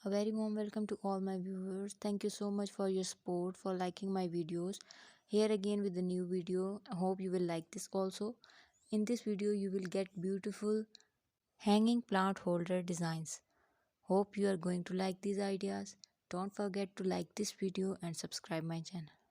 A very warm welcome to all my viewers. Thank you so much for your support, for liking my videos. Here again with a new video. I hope you will like this also. In this video, you will get beautiful hanging plant holder designs. Hope you are going to like these ideas. Don't forget to like this video and subscribe my channel.